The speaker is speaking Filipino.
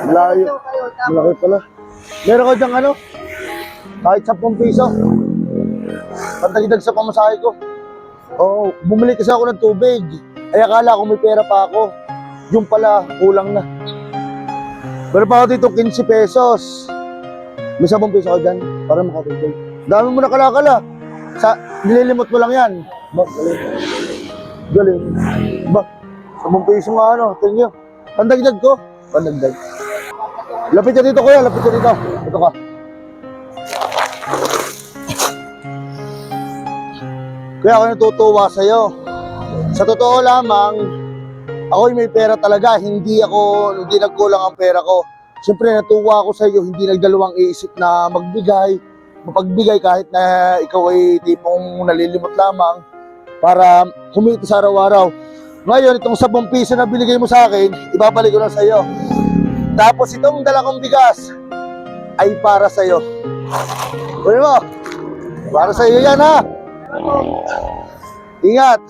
Malayo. Malaki pala. Meron ko dyan ano? Kahit 10 piso. Pantagdag sa pamasahe ko. Oo, bumili kasi ako ng tubig. Ay akala ko may pera pa ako. Yung pala, kulang na. Pero pa ako dito 15 pesos. May 10 piso ko dyan para makatugtog. Dami mo na kalakala. Nililimot mo lang yan. Ba, galing. Galing. Ba, 10 piso nga ano. Thank you. Pandagdag ko. Pandagdag. Lapit ka dito kuya, lapit ka dito. Ito ka. Kaya ako natutuwa sa'yo. Sa totoo lamang, ako'y may pera talaga. Hindi nagkulang ang pera ko. Siyempre natuwa ako sa iyo, hindi nagdalawang isip na mapagbigay kahit na ikaw ay tipong nalilimot lamang para kumita sa araw-araw. Ngayon, itong 10 piso na binigay mo sa akin, ibabalik ko na sa iyo. Tapos itong dala kong bigas ay para sa iyo. Kunin mo, para sa iyo yan ha. Ingat.